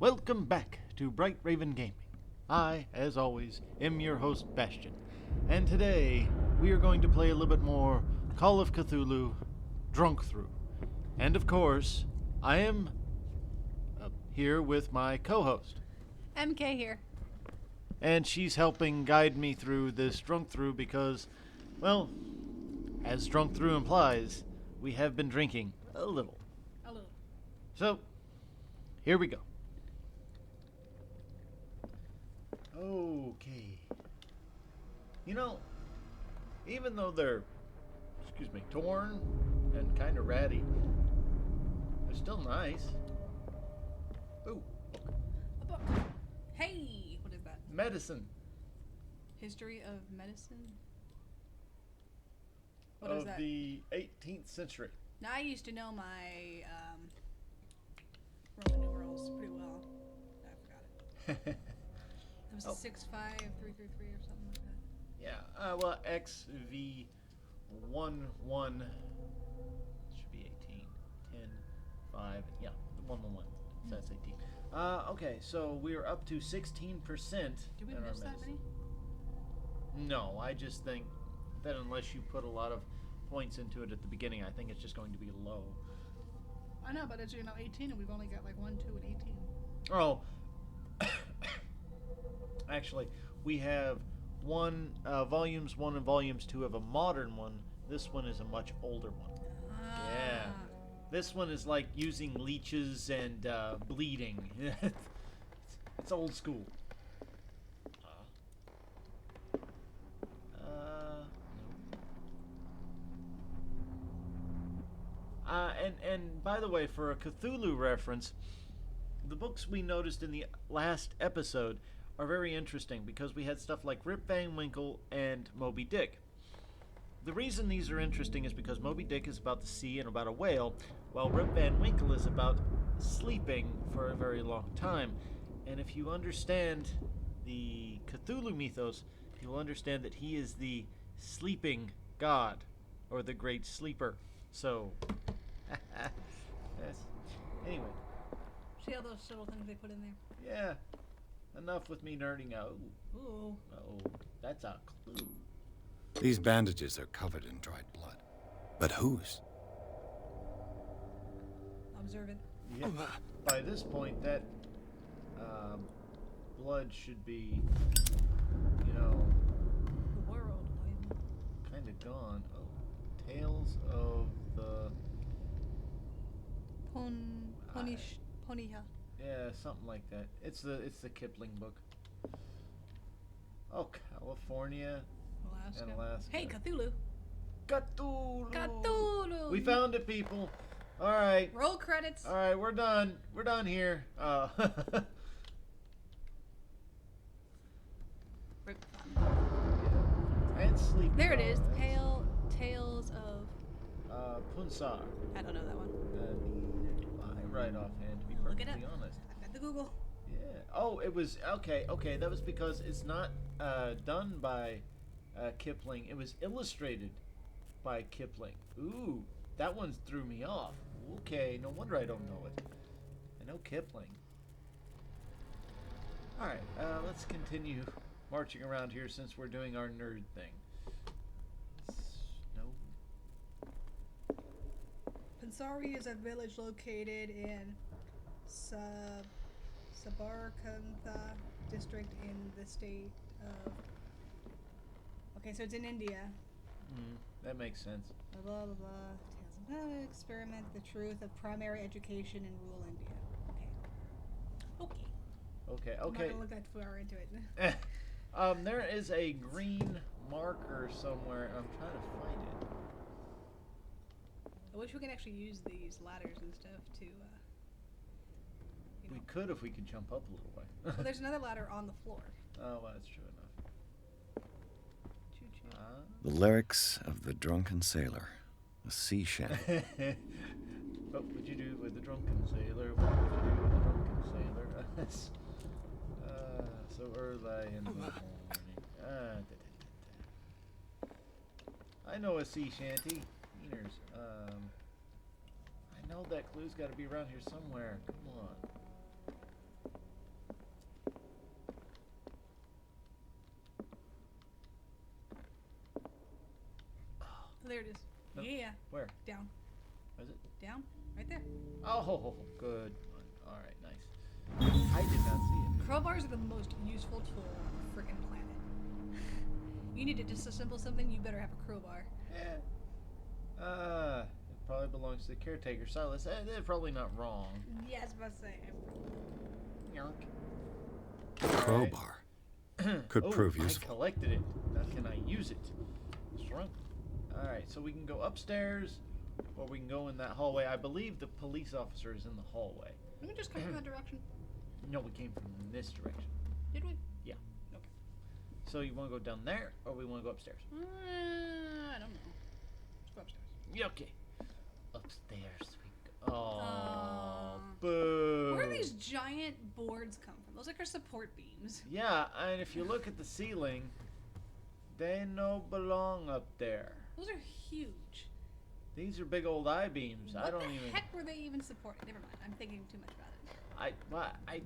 Welcome back to Bright Raven Gaming. I, as always, am your host, Bastion. And today, we are going to play a little bit more Call of Cthulhu, Drunkthrough. And of course, I am here with my co-host. MK here. And she's helping guide me through this Drunkthrough because, well, as Drunkthrough implies, we have been drinking a little. A little. So, here we go. Okay. You know, even though they're, torn and kind of ratty, they're still nice. Ooh, A book. Hey, what is that? medicine History of medicine. What is of that? the 18th century. Now I used to know my Roman numerals pretty well. I forgot it. It was Oh. 65333 or something like that. Yeah, well, XV11 should be 18, 10, 5, yeah, 111. So that's 18. Okay, so we're up to 16%. Did we in our miss that medicine. many? No, I just think that unless you put a lot of points into it at the beginning, I think it's just going to be low. I know, but it's 18, and we've only got like 1, 2, and 18. Oh, actually, we have volumes 1 and volumes 2 of a modern one. This one is a much older one. Yeah. This one is like using leeches and bleeding. It's old school. And by the way, for a Cthulhu reference, the books we noticed in the last episode are very interesting because we had stuff like Rip Van Winkle and Moby Dick. The reason these are interesting is because Moby Dick is about the sea and about a whale, while Rip Van Winkle is about sleeping for a very long time. And if you understand the Cthulhu mythos, you'll understand that he is the sleeping god, or the great sleeper. So, yes. Anyway, See all those little things they put in there? yeah. Enough with me nerding out. Ooh. Oh, that's a clue. These bandages are covered in dried blood. But whose? Observe it. Yeah. By this point, that blood should be, The world. kind of gone. Oh, Tales of the... Ponyha. Yeah, something like that. It's the Kipling book. Oh, California Alaska. and Alaska. Hey, Cthulhu. Cthulhu! Cthulhu! We found it, people. All right. Roll credits. All right, we're done. We're done here. And sleep. There it is. Tales of... Punsar. I don't know that one. Neither do I right offhand, to be Look it perfectly up. honest. I've got the Google. Yeah. Oh, it was okay. That was because it's not done by Kipling. It was illustrated by Kipling. Ooh, that one threw me off. Okay, no wonder I don't know it. I know Kipling. All right, let's continue marching around here since we're doing our nerd thing. No. Pansari is a village located in Sabarkantha district in the state of... Okay, so it's in India. That makes sense. Blah, blah, blah, blah. Tales of experiment, the truth of primary education in rural India. Okay. I'm not Okay. gonna look that far into it. There is a green marker somewhere, and I'm trying to find it. I wish we could actually use these ladders and stuff to, We could if we could jump up a little way. Well, there's another ladder on the floor. Oh, well, that's true enough. Choo-choo. The lyrics of the drunken sailor. A sea shanty. What would you do with the drunken sailor? What would you do with the drunken sailor? So early in the morning. I know a sea shanty. Wieners. I know that clue's got to be around here somewhere. Come on. There it is. Oh. Yeah. Where? Down. Is it? Down. Right there. Oh, good one. All right, nice. I did not see it. Crowbars are the most useful tool on the freaking planet. You need to disassemble something, you better have a crowbar. Yeah. It probably belongs to the caretaker. Silas, they're probably not wrong. Yes, but say. A crowbar. Could prove useful. I collected it. Now can I use it? Shrunk. Alright, so we can go upstairs, or we can go in that hallway. I believe the police officer is in the hallway. Didn't we just come from that direction? No, we came from this direction. Did we? Yeah. Okay. So you want to go down there, or we want to go upstairs? I don't know. Let's go upstairs. Yeah, okay. Upstairs we go. Oh, boo. Where do these giant boards come from? Those are support beams. Yeah, and if you look at the ceiling, they no belong up there. Those are huge. These are big old I-beams. What I don't the even. heck were they even supporting? Never mind. I'm thinking too much about it.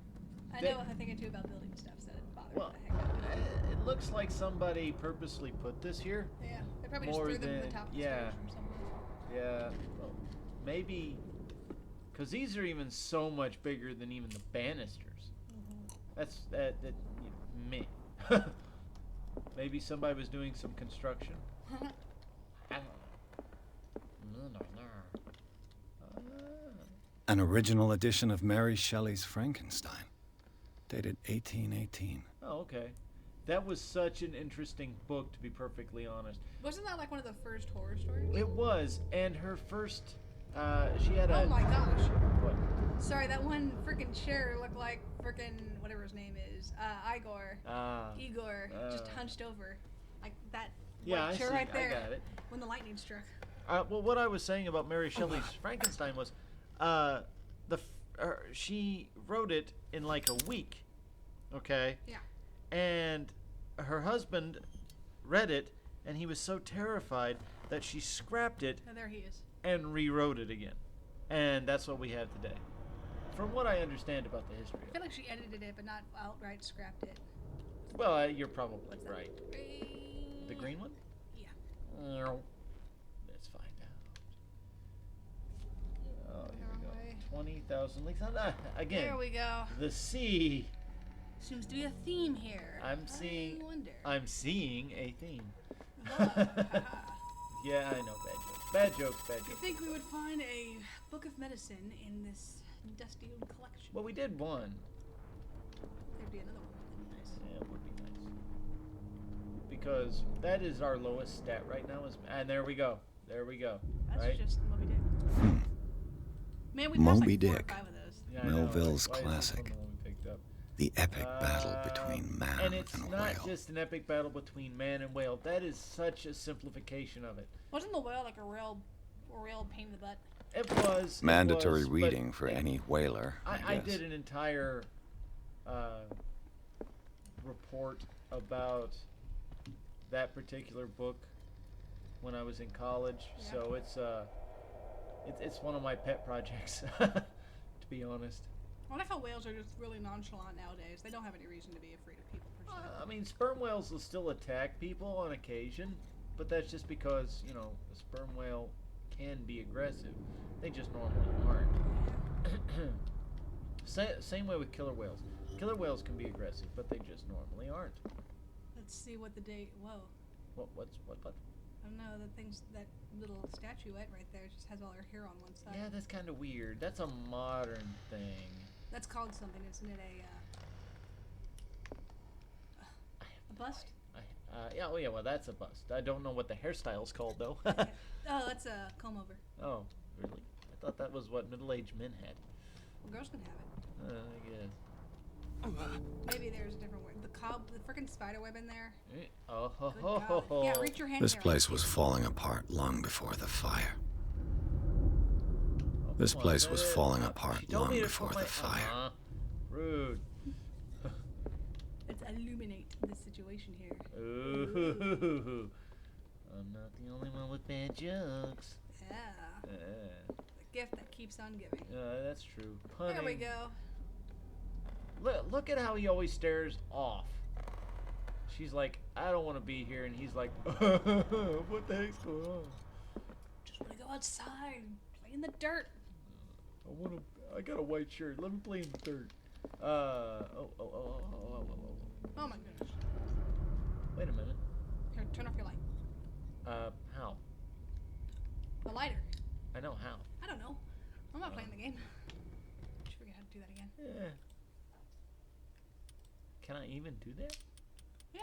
I know I'm thinking too about building stuff, so it bothers Well, the heck out of me. it looks like somebody purposely put this here. Yeah, they probably more just threw them to than- the top of the yeah. stairs from somewhere. Yeah, well, maybe because these are even so much bigger than even the banisters. That's that me. Maybe somebody was doing some construction. I don't know. An original edition of Mary Shelley's Frankenstein, dated 1818. Oh, okay. That was such an interesting book, to be perfectly honest. Wasn't that like one of the first horror stories? It was, and her first, she had a. Oh my gosh. What? Sorry, that one freaking chair looked like freaking whatever his name is. Igor. Igor just hunched over. Like that Yeah, white I chair see. right there. I got it. When the lightning struck. Well, what I was saying about Mary Shelley's Frankenstein was, she wrote it in like a week, okay? Yeah. And her husband read it, and he was so terrified that she scrapped it Oh, there he is. and rewrote it again. And that's what we have today. From what I understand about the history I of feel it. like she edited it, but not outright scrapped it. Well, you're probably What's that? right. The green one? Yeah. Let's find out. Oh, Wrong here we way. go. 20,000 leagues. Again, There we go. the sea. Seems to be a theme here. I'm I seeing. wonder. I'm seeing a theme. Love. Yeah, I know. Bad jokes. Bad You jokes. think we would find a book of medicine in this dusty old collection? Well, we did one. There'd be another one. That'd be nice. Yeah, it would be nice. Because that is our lowest stat right now. And there we go. There we go. That's right? just Moby Dick. Man, we passed Moby like 4 or Dick. 5 of those. Yeah, I know. Melville's Why is this classic. one the one we picked up? The epic battle between man and it's and not whale. just an epic battle between man and whale. That is such a simplification of it. Wasn't the whale like a real pain in the butt? It was Mandatory it was, reading but for any whaler, I guess. did an entire report about that particular book when I was in college. Yeah. So it's one of my pet projects, to be honest. I wonder how whales are just really nonchalant nowadays. They don't have any reason to be afraid of people, per se. I mean, sperm whales will still attack people on occasion, but that's just because, a sperm whale can be aggressive. They just normally aren't. Same way with killer whales. Killer whales can be aggressive, but they just normally aren't. Let's see what the day. Whoa. What? I don't know. That little statuette right there just has all her hair on one side. Yeah, that's kind of weird. That's a modern thing. That's called something, isn't it? A bust? Yeah, well, that's a bust. I don't know what the hairstyle's called, though. Yeah. Oh, that's a comb over. Oh, really? I thought that was what middle-aged men had. Well, girls can have it. I guess. Maybe there's a different way. The freaking spider web in there. Oh, ho, Good ho, ho, God. ho. Yeah, reach your hand This there. place was falling apart long before the fire. Oh, This come on, place was man. falling She apart told long me to before put the my- fire. Rude. Let's illuminate the situation here. Ooh. I'm not the only one with bad jokes. Yeah. Yeah, The gift that keeps on giving. that's true. Punning. There we go. Look at how he always stares off. She's like, I don't want to be here, and he's like, what the heck's going on? Go outside. Play in the dirt. I got a white shirt. Let me play in the dirt. Oh my goodness. Wait a minute. Here, turn off your light. How? The lighter. I know how. I don't know. I'm not playing the game. Did you forget how to do that again? Yeah. Can I even do that? Yeah.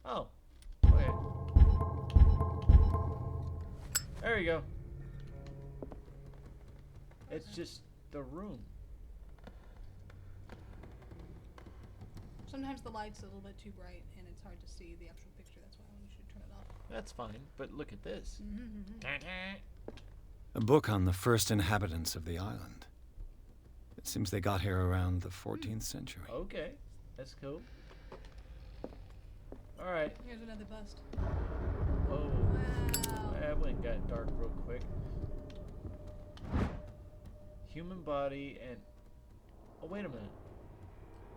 Oh. Okay. There you go. It's just the room. Sometimes the light's a little bit too bright and it's hard to see the actual picture. That's why you should turn it off. That's fine, but look at this. A book on the first inhabitants of the island. It seems they got here around the 14th century. Okay, that's cool. All right. Here's another bust. Oh. Wow. That went and got dark real quick. Human body and... Oh, wait a minute.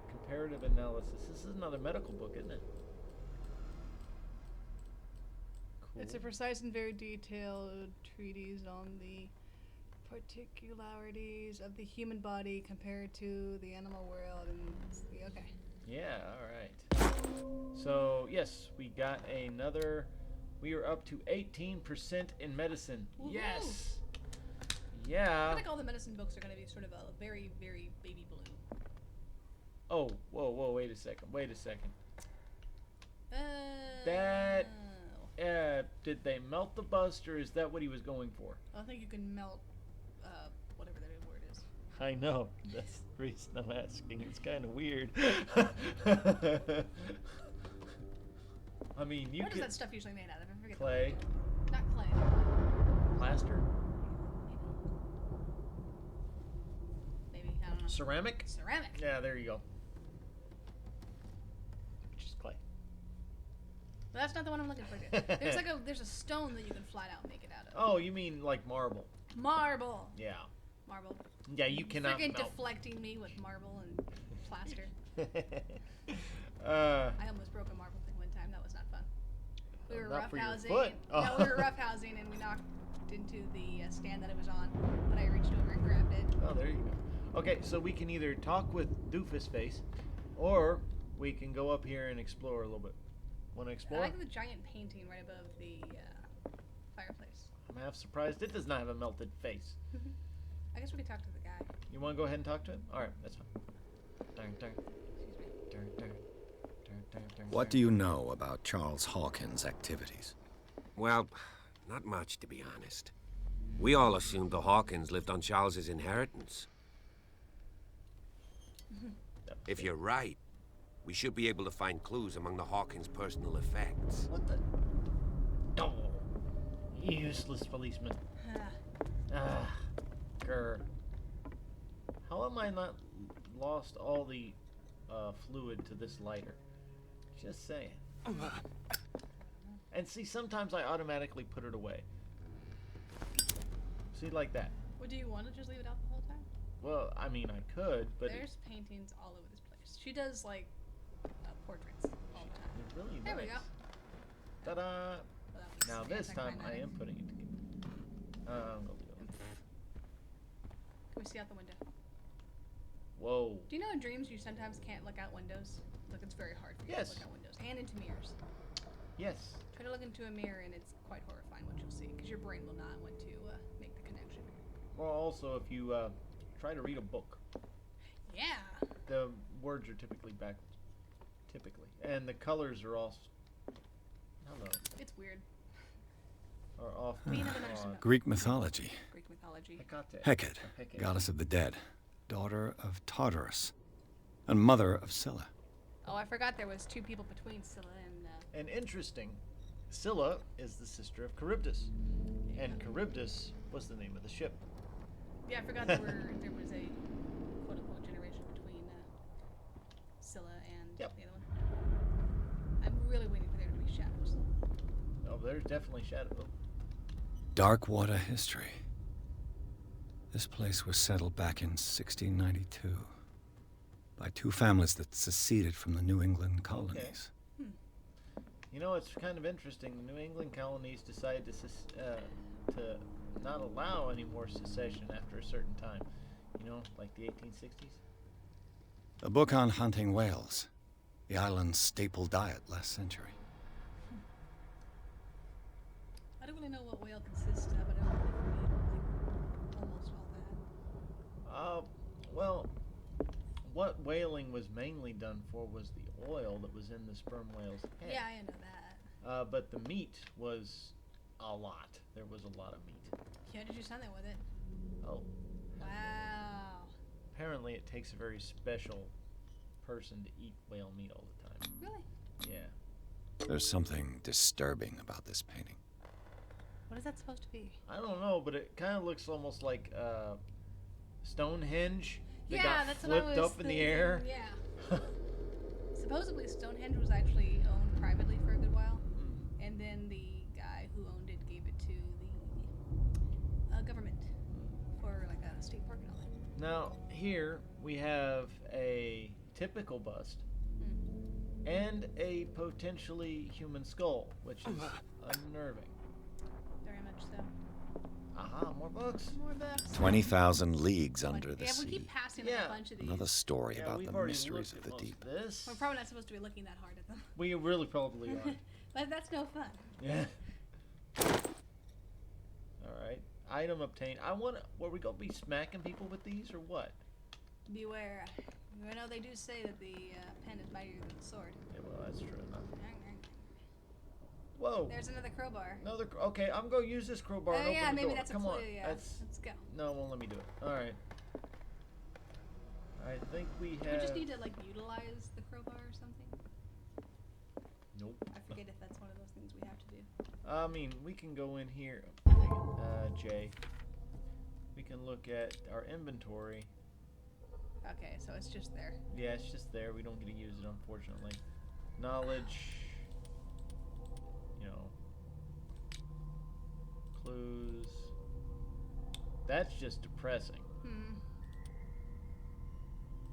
Comparative analysis. This is another medical book, isn't it? Cool. It's a precise and very detailed treatise on the particularities of the human body compared to the animal world. And okay. Yeah, alright. So, yes, we got another... We are up to 18% in medicine. Woohoo! Yes! I Yeah. feel like all the medicine books are going to be sort of a very, very baby blue. Oh, whoa, wait a second. Oh. That... did they melt the bust, or is that what he was going for? I think you can melt whatever that word is. I know. That's the reason I'm asking. It's kind of weird. I mean, you What is could... that stuff usually made out of? I forget. Clay. Not clay. Plaster. Maybe. I don't know. Ceramic? Ceramic. Yeah, there you go. Just clay. But that's not the one I'm looking for. There's a stone that you can flat out make it out of. Oh, you mean like marble? Marble. Yeah. Marble. Yeah, you cannot Freaking melt. deflecting me with marble and plaster. uh, I almost broke a marble thing one time. That was not fun. We were not for your roughhousing. foot. No, we were roughhousing and we knocked into the stand that it was on. But I reached over and grabbed it. Oh, there you go. Okay, so we can either talk with Doofus Face, or we can go up here and explore a little bit. Want to explore? I like the giant painting right above the fireplace. I'm half surprised it does not have a melted face. I guess we could talk to the guy. You want to go ahead and talk to him? All right, that's fine. What do you know about Charles Hawkins' activities? Well, not much, to be honest. We all assumed the Hawkins lived on Charles's inheritance. If you're right, we should be able to find clues among the Hawkins' personal effects. What the? Oh, useless policeman. Grr. How am I not lost all the fluid to this lighter? Just saying. And see, sometimes I automatically put it away. See, like that. Well, do you want to just leave it out the whole time? Well, I mean, I could, but There's paintings all over this place. She does, like, portraits all the time. it's really There we nice. go. Ta-da! Well, that was Now the this time I anticlimactic. am putting it together. I'm gonna leave it. Can we see out the window? Whoa. Do you know in dreams you sometimes can't look out windows? Like, it's very hard for you Yes. to look out windows. And into mirrors. Yes. Try to look into a mirror and it's quite horrifying what you'll see. Because your brain will not want to make the connection. Well, also, if you try to read a book, Yeah. the words are typically backwards. Typically. And the colors are all... Hello. It's weird. Are off. We never mentioned Greek mythology. Greek mythology. I got that. Hecate, Hecate. goddess of the dead, daughter of Tartarus, and mother of Scylla. Oh, I forgot there was two people between Scylla and... And interesting, Scylla is the sister of Charybdis. And Charybdis was the name of the ship. Yeah, I forgot there was a quote-unquote generation between Scylla and Yep. the other one. I'm really waiting for there to be shadows. Oh, there's definitely shadow. Oh, Dark water history. This place was settled back in 1692 by two families that seceded from the New England colonies. You know, it's kind of interesting. The New England colonies decided to not allow any more secession after a certain time. You know, like the 1860s. A book on hunting whales. The island's staple diet last century. I don't really know what whale consists of. I don't really read, like, almost all that. Well, what whaling was mainly done for was the oil that was in the sperm whale's head. Yeah, I know that. But the meat was a lot. There was a lot of meat. Yeah, did you something with it? Oh. Wow. Apparently it takes a very special person to eat whale meat all the time. Really? Yeah. There's something disturbing about this painting. What is that supposed to be? I don't know, but it kind of looks almost like Stonehenge. They Yeah, got that's what I flipped was up in the air. Yeah. Supposedly Stonehenge was actually owned privately for a good while, and then the guy who owned it gave it to the government for like a state park and all that. Now, here we have a typical bust and a potentially human skull, which is unnerving. Very much so. Aha, more books. More books. 20,000 leagues under the Yeah, sea. we keep passing Yeah. a bunch of these. Another story Yeah, about we've the already mysteries looked of at the most deep. of this. We're probably not supposed to be looking that hard at them. We really probably are. But that's no fun. Yeah. All right. Item obtained. Were we gonna be smacking people with these or what? Beware. I know they do say that the pen is mightier than the sword. Yeah, well, that's true enough. Whoa. There's another crowbar. Okay, I'm gonna use this crowbar and Oh open yeah, the maybe door. that's Come a on. clue. Yeah. Let's go. No, it won't let me do it. All right. I think we have. We just need to like utilize the crowbar or something. Nope. I forget if that's one of those things we have to do. I mean, we can go in here. Jay. We can look at our inventory. Okay, so it's just there. Yeah, it's just there. We don't get to use it, unfortunately. Knowledge. You know. Clues. That's just depressing.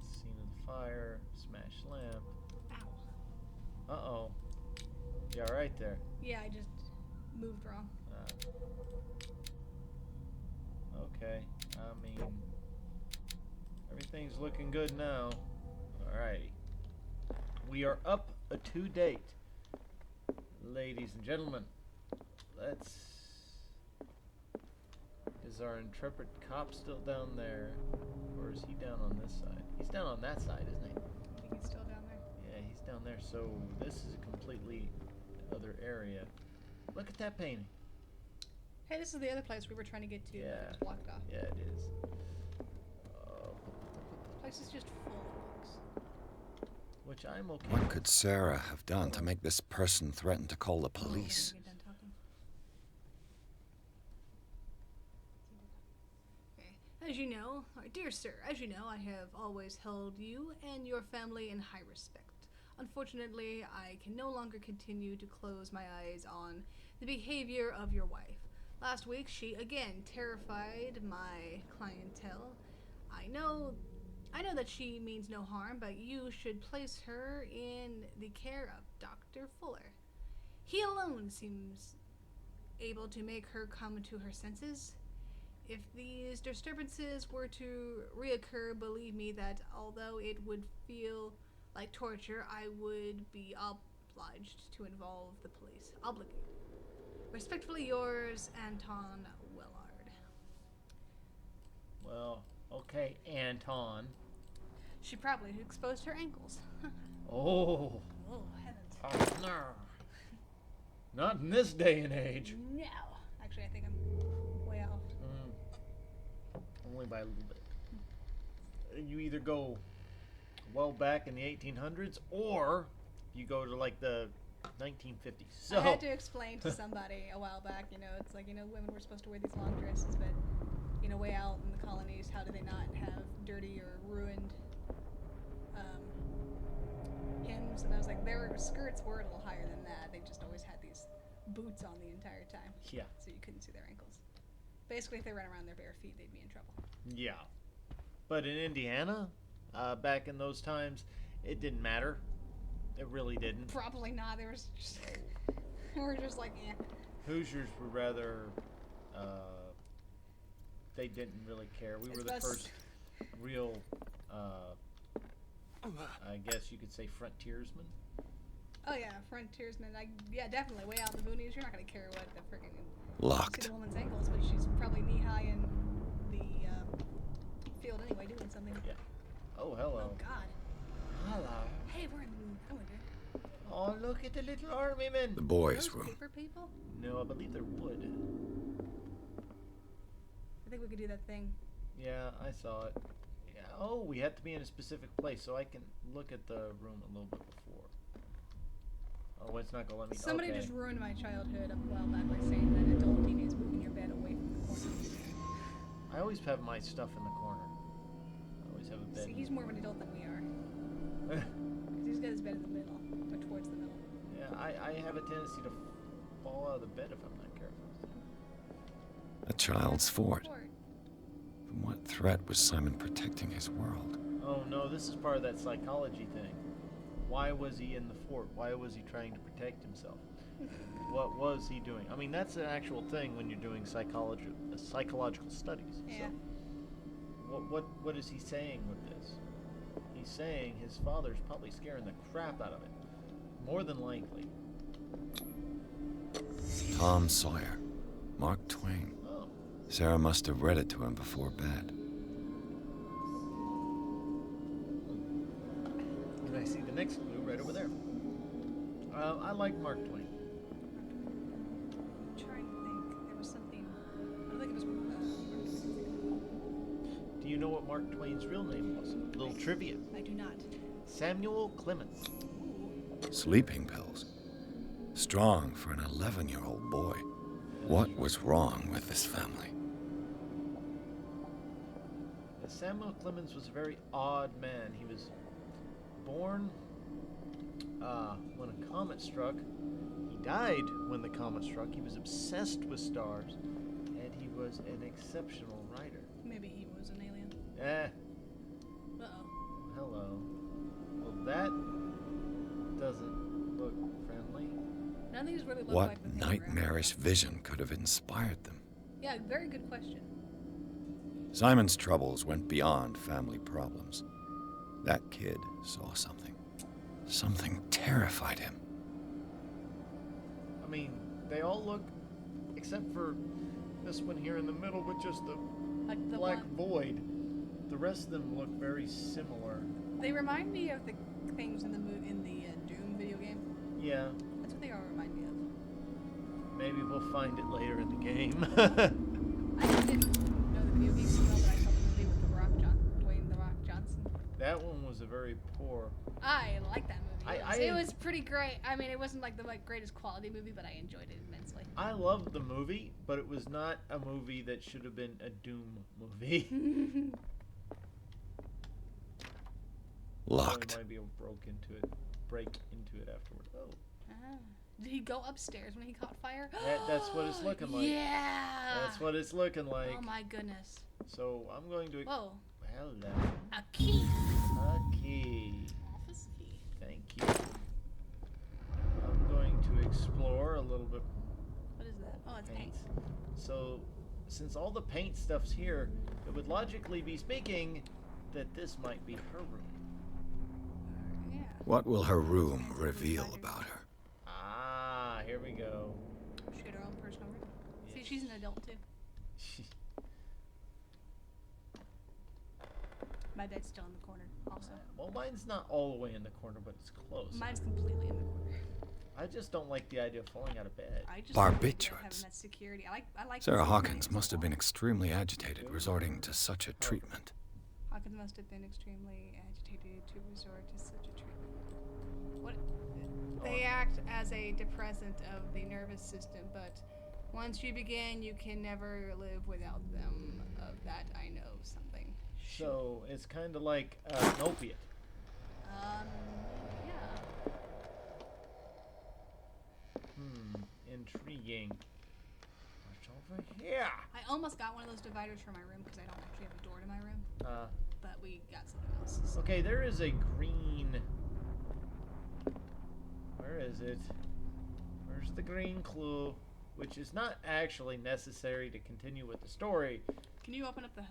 Scene of the fire. Smash lamp. Ow. Uh-oh. You alright there? Yeah, I just moved wrong. Okay. I mean, everything's looking good now. Alrighty. We are up to date. Ladies and gentlemen, Is our intrepid cop still down there? Or is he down on this side? He's down on that side, isn't he? I think he's still down there. Yeah, he's down there. So this is a completely other area. Look at that painting. Hey, this is the other place we were trying to get to. Yeah. But it's blocked off. Yeah, it is. The place is just full of books. Which I'm okay What with. could Sarah have done to make this person threaten to call the police? Get done talking. Okay. As you know, or dear sir, as you know, I have always held you and your family in high respect. Unfortunately, I can no longer continue to close my eyes on the behavior of your wife. Last week, she again terrified my clientele. I know that she means no harm, but you should place her in the care of Dr. Fuller. He alone seems able to make her come to her senses. If these disturbances were to reoccur, believe me that although it would feel like torture, I would be obliged to involve the police. Obligated. Respectfully yours, Anton Willard. Well, okay, Anton. She probably exposed her ankles. Oh. Oh, heavens. Oh, no. Not in this day and age. No. Actually, I think I'm way off. Only by a little bit. You either go well back in the 1800s or you go to like the 1950s. So I had to explain to somebody a while back, it's like, women were supposed to wear these long dresses, but, way out in the colonies, how do they not have dirty or ruined hymns? And I was like, their skirts were a little higher than that. They just always had these boots on the entire time. Yeah. So you couldn't see their ankles. Basically, if they ran around their bare feet, they'd be in trouble. Yeah. But in Indiana, back in those times, it didn't matter. It really didn't. Probably not. There was just We're just like, yeah. Hoosiers were rather, they didn't really care. We were the first real, I guess you could say frontiersmen. Oh yeah, frontiersmen. Yeah, definitely. Way out in the boonies, you're not gonna care what the freaking Locked. see the woman's ankles, but she's probably knee high in the field anyway, doing something. Yeah. Oh, hello. Oh God. Hello. Hey, we're in the winter. Oh, look at the little army men. The boys' Those room. paper people? No, I believe they're wood. I think we could do that thing. Yeah, I saw it. Yeah. Oh, we have to be in a specific place, so I can look at the room a little bit before. Oh, it's not gonna let me. Somebody okay. just ruined my childhood a while back by saying that adulting is moving your bed away from the corner. I always have my stuff in the corner. I always have a bed. See, he's more of an adult than we are. Because he's got his bed in the middle, or towards the middle. Yeah, I have a tendency to fall out of the bed if I'm not careful. A child's fort. From what threat was Simon protecting his world? Oh no, this is part of that psychology thing. Why was he in the fort? Why was he trying to protect himself? What was he doing? I mean, that's an actual thing when you're doing psychological studies. Yeah. So, what is he saying with this? He's saying his father's probably scaring the crap out of it. More than likely. Tom Sawyer. Mark Twain. Oh. Sarah must have read it to him before bed. And I see the next clue right over there. I like Mark Twain. I'm trying to think. There was something. I don't think it was. Do you know what Mark Twain's real name was? Little trivia. I do not. Samuel Clemens. Sleeping pills. Strong for an 11-year-old boy. What was wrong with this family? Samuel Clemens was a very odd man. He was born when a comet struck. He died when the comet struck. He was obsessed with stars, and he was an exceptional writer. Maybe he was an alien. Uh-oh. Uh-oh. Hello. Well, that doesn't look friendly. None of these really look What like the thing nightmarish vision could have inspired them? Yeah, very good question. Simon's troubles went beyond family problems. That kid saw something. Something terrified him. I mean, they all look, except for this one here in the middle with just the Like the black one. void. The rest of them look very similar. They remind me of the things in the Doom video game. Yeah, That's what they all remind me of. maybe we'll find it later in the game. I didn't know the video game so well, but I saw the movie with Dwayne The Rock Johnson. That one was a very poor. I like that movie. I It was pretty great. I mean, it wasn't like the greatest quality movie, but I enjoyed it immensely. I loved the movie, but it was not a movie that should have been a Doom movie. Locked. I might be able to break into it afterward. Oh, Ah. Did he go upstairs when he caught fire? that's what it's looking like. Yeah. That's what it's looking like. Oh my goodness. So I'm going to. Whoa. Hello. A key. A key. Office key. Thank you. I'm going to explore a little bit. What is that? Oh, it's paint. So, since all the paint stuff's here, it would logically be speaking that this might be her room. Yeah. What will her room reveal about her? Ah, here we go. She had her own personal room. See, she's an adult too. My bed's still in the corner, also. Well, mine's not all the way in the corner, but it's close. Mine's completely in the corner. I just don't like the idea of falling out of bed. I just Barbiturates. like having that security. I like Sarah the Hawkins security. must have been extremely agitated resorting to such a treatment. Hawkins must have been extremely agitated to resort to such a treatment. What? They act as a depressant of the nervous system, but once you begin, you can never live without them. Of that, I know something. So, it's kind of like an opiate. Yeah. Intriguing. What's over here? I almost got one of those dividers for my room because I don't actually have a door to my room. But we got something else. So. Okay, there is a green. Where is it? Where There's the green clue, which is not actually necessary to continue with the story. Can you open up the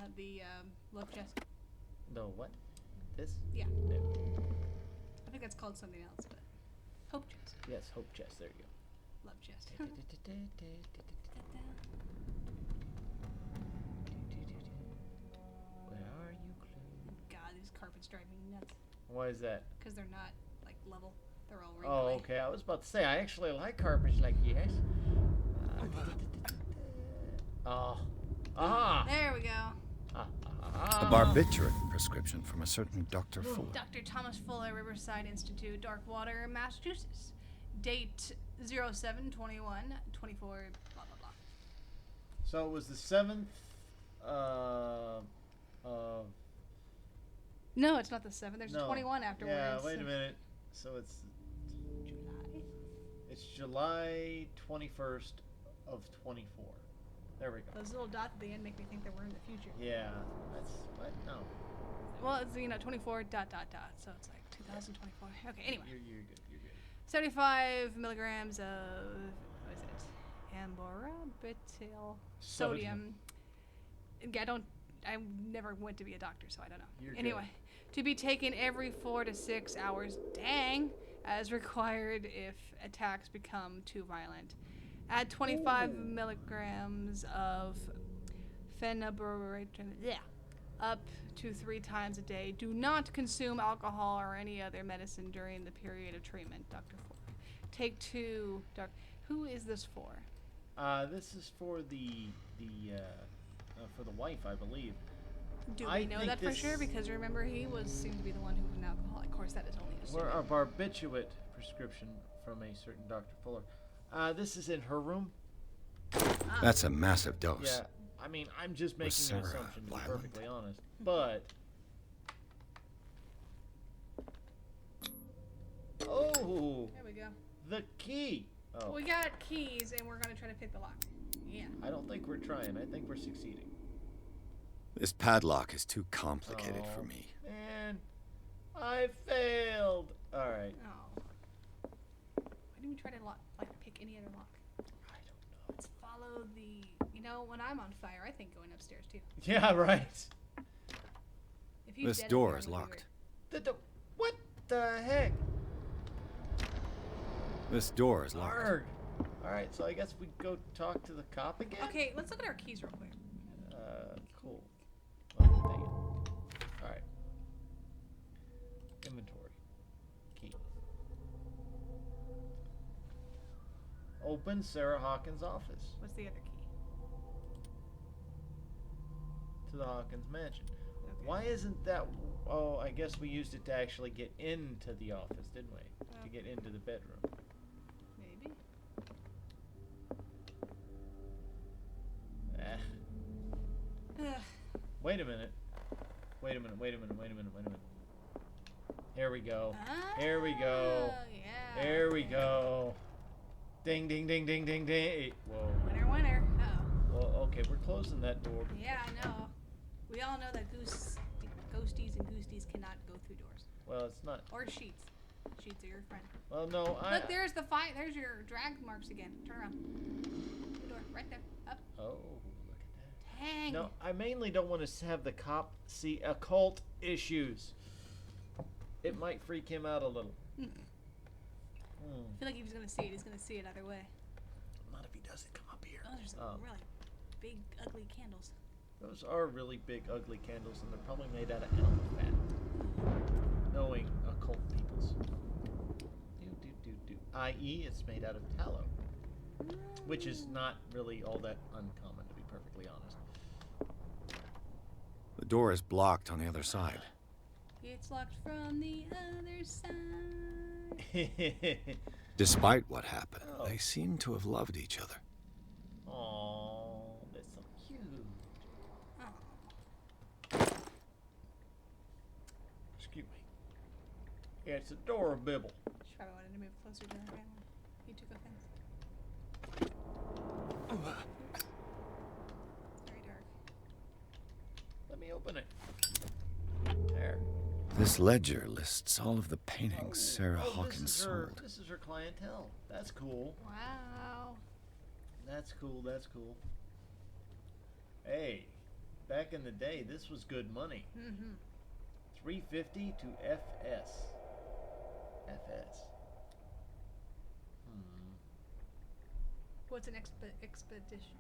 love chest? The what? This? Yeah. No. I think that's called something else, but hope chest, Yes, hope chest. There you go. love chest. Where are you, Clue? God, these carpets drive me nuts Why is that? because they're not like level. They're all wrinkly. Oh, okay. I was about to say, I actually like carpets like yes. Oh. Ah. There we go. A barbiturate prescription from a certain Dr. Fuller. Dr. Thomas Fuller, Riverside Institute, Darkwater, Massachusetts. Date 07/21/24. Blah blah blah. So it was the 7th. No, it's not the 7th. There's No. a 21 afterwards. Yeah. Wait a minute. So it's July. it's July 21st of 24. There we go. Those little dots at the end make me think that we're in the future. Yeah. That's what? No. Well, it's 24 ... So it's like 2024. Okay. Anyway. You're good. You're good. 75 milligrams of, what is it? Amborbital sodium. Yeah, I never went to be a doctor, so I don't know. You're Anyway, to be taken every 4 to 6 hours, dang, as required if attacks become too violent. Add 25 milligrams of phenobarbital, up to 3 times a day. Do not consume alcohol or any other medicine during the period of treatment, Dr. Fuller. Take 2, who is this for? This is for the wife, I believe. Do I we know think that for this- sure? Because remember, he seemed to be the one who was an alcoholic. Of course, that is only We're assuming. a barbiturate prescription from a certain Dr. Fuller. This is in her room. That's a massive dose. Yeah. I mean, I'm just Was making an Sarah assumption, to be violent? perfectly honest. But. Oh! There we go. The key! Oh. We got keys, and we're going to try to pick the lock. Yeah. I don't think we're trying. I think we're succeeding. This padlock is too complicated for Oh. me. Man, I failed! Alright. Oh. Why didn't we try to pick any other lock? I don't know. Let's follow the. When I'm on fire, I think going upstairs too. Yeah, right. If he's This dead up door there, is I'm gonna be locked. What the heck? This door is locked. Arg. Alright, so I guess we go talk to the cop again? weird. Okay, let's look at our keys real quick. Cool. Oh, dang it. Alright. Inventory. Key. Open Sarah Hawkins' office. What's the other key? To the Hawkins mansion. Okay. Why isn't that... Oh, I guess we used it to actually get into the office, didn't we? To get into the bedroom. Maybe. Ugh. Wait a minute. Here we go. Here we go. Yeah. There we go. Ding, ding, ding, ding, ding, ding. Whoa. Winner. Uh-oh. Well, okay, we're closing that door. Yeah, I know. We all know that ghosties and goosties cannot go through doors. Well, it's not. Or sheets. Sheets are your friend. Well, no, Look, there's the fight. There's your drag marks again. Turn around. The door. Right there. Up. Oh, look at that. Dang. No, I mainly don't want to have the cop see occult issues. It might freak him out a little. I feel like if he's going to see it, he's going to see it either way. Not if he doesn't come up here. Oh, there's some really big, ugly candles. Those are really big, ugly candles, and they're probably made out of animal fat. Knowing occult peoples. I.e., it's made out of tallow. Which is not really all that uncommon, to be perfectly honest. The door is blocked on the other side. It's locked from the other side. Despite what happened, Oh. they seem to have loved each other. Aww, that's so cute. Oh. Excuse me. Yeah, it's adorable. She probably wanted to move closer to her family. You took offense. It's very dark. Let me open it. There. This ledger lists all of the paintings Sarah Hawkins sold. This is her clientele. That's cool. Wow. That's cool. That's cool. Hey, back in the day, this was good money. Mm-hmm. 350 to FS. FS. What's an exhibition?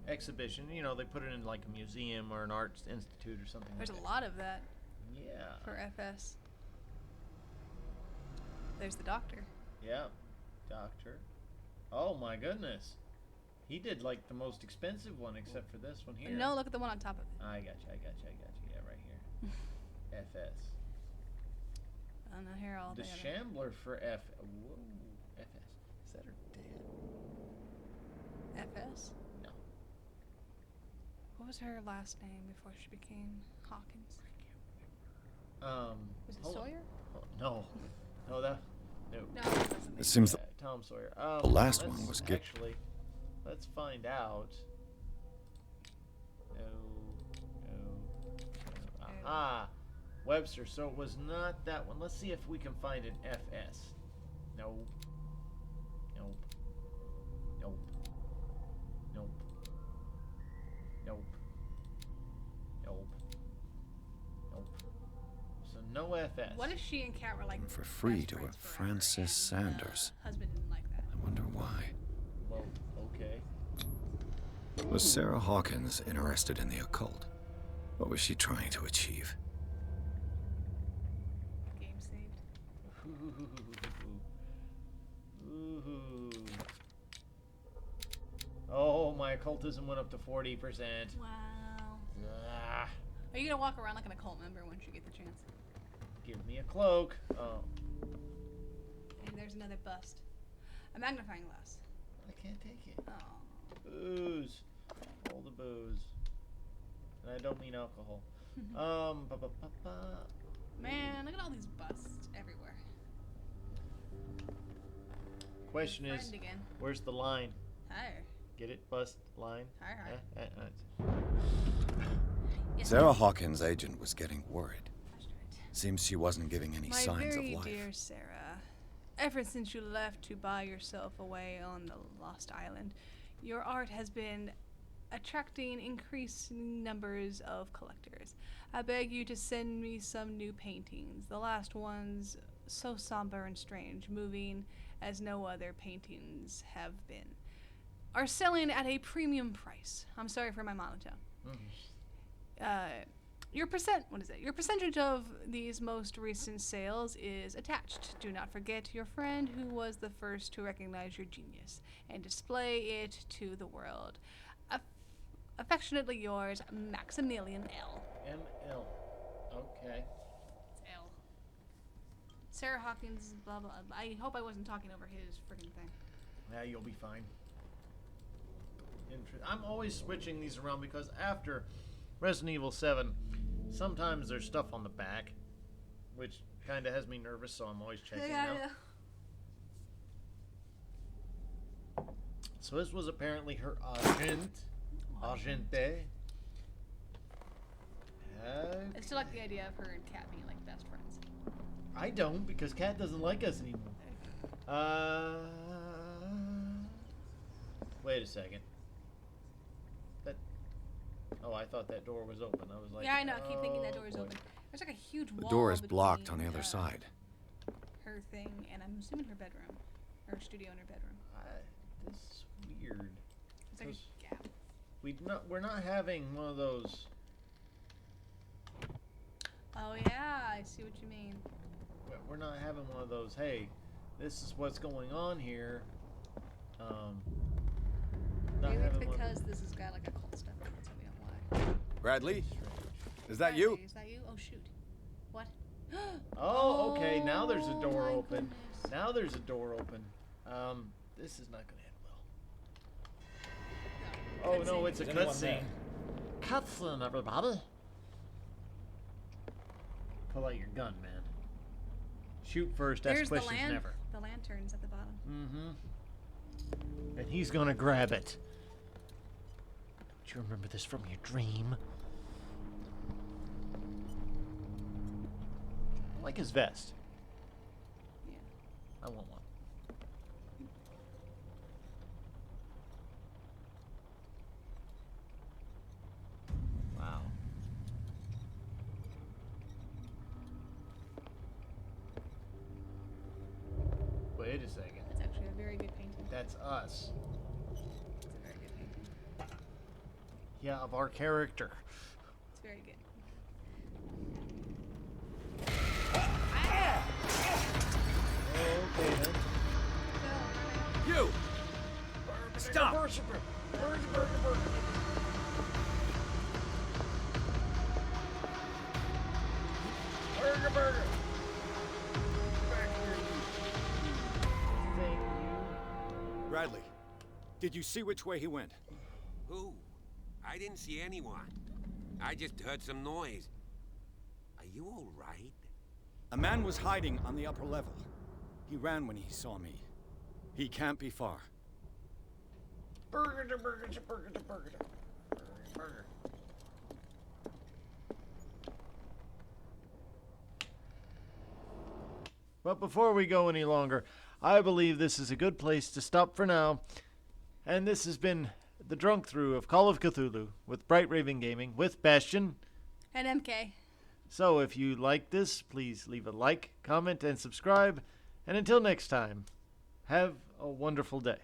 Exhibition. You know, they put it in like a museum or an arts institute or something. There's like a that. lot of that Yeah. for FS. There's the doctor. Yeah. Doctor. Oh my goodness. He did like the most expensive one except for this one here. No, look at the one on top of it. I got you. Yeah, right here. FS. Oh no, here all The day. Shambler for F. Whoa. FS. Is that her dad? FS? No. What was her last name before she became Hawkins? Was it hold on. Sawyer? Oh, no. No, that. No. No, it wasn't. It seems Tom Sawyer. The last let's one was actually. Let's find out. No. Aha. Webster. So it was not that one. Let's see if we can find an FS. No. Nope. Nope. Nope. Nope. Nope. Nope. So no FS. What if she and Kat were like for free best to a friends forever Francis and, Sanders. Husband didn't like that. I wonder why. Well, okay. Was Sarah Hawkins interested in the occult? What was she trying to achieve? Game saved. Ooh. Oh, my occultism went up to 40%. Wow. Ah, Are you gonna walk around like an occult member once you get the chance? give me a cloak. Oh, And there's another bust. A magnifying glass. I can't take it. Oh. Booze. All the booze. And I don't mean alcohol. Man, look at all these busts everywhere. Question is, Friend again. where's the line? Hi. Get it? Bust line? Hi. Yes, Sarah ma'am. Hawkins' agent was getting worried. Seems she wasn't giving any My signs of very life. dear Sarah, ever since you left to buy yourself away on the Lost Island, your art has been attracting increasing numbers of collectors. I beg you to send me some new paintings. The last ones, so somber and strange, moving as no other paintings have been, are selling at a premium price. I'm sorry for my monotone. Your percentage of these most recent sales is attached. Do not forget your friend who was the first to recognize your genius and display it to the world. Affectionately yours, Maximilian L. ML. Okay. It's L. Sarah Hawkins, blah blah. I hope I wasn't talking over his freaking thing. Yeah, you'll be fine. I'm always switching these around because after Resident Evil 7, sometimes there's stuff on the back, which kind of has me nervous, so I'm always checking now. So this was apparently her agente. I still like the idea of her and Kat being like best friends. I don't, because Kat doesn't like us anymore. Wait a second. Oh, I thought that door was open. I was like, Yeah, I know. I keep thinking that door is boy. open. There's like a huge The wall. door is blocked on between, the other side. Her thing, and I'm assuming her bedroom, her studio and her bedroom. This is weird. It's like Because a gap. we're not having one of those. Oh yeah, I see what you mean. We're not having one of those. Hey, this is what's going on here. Not Maybe it's having one- because this has got like occult stuff in it, so we don't want it. Bradley, is that Bradley, you? Is that you? Oh shoot. What? Oh, okay. Now there's a Oh, door my open. goodness. Now there's a door open. This is not gonna end well. Oh no, it's a cutscene. Cutscene, everybody. Pull out your gun, man. Shoot first, ask There's the questions never. The lanterns at the bottom. Mm-hmm. And he's gonna grab it. Don't you remember this from your dream? like his vest. Yeah. I want one. Wow. Wait a second. That's actually a very good painting. That's us. It's a very good painting. Yeah, of our character. It's very good. Okay then. You! Stop! Thank you. Bradley, did you see which way he went? Who? I didn't see anyone. I just heard some noise. Are you all right? A man was hiding on the upper level. He ran when he saw me. He can't be far. Burger. But before we go any longer, I believe this is a good place to stop for now. And this has been the Drunkthrough of Call of Cthulhu with Bright Raven Gaming with Bastion. And MK. So if you like this, please leave a like, comment, and subscribe. And until next time, have a wonderful day.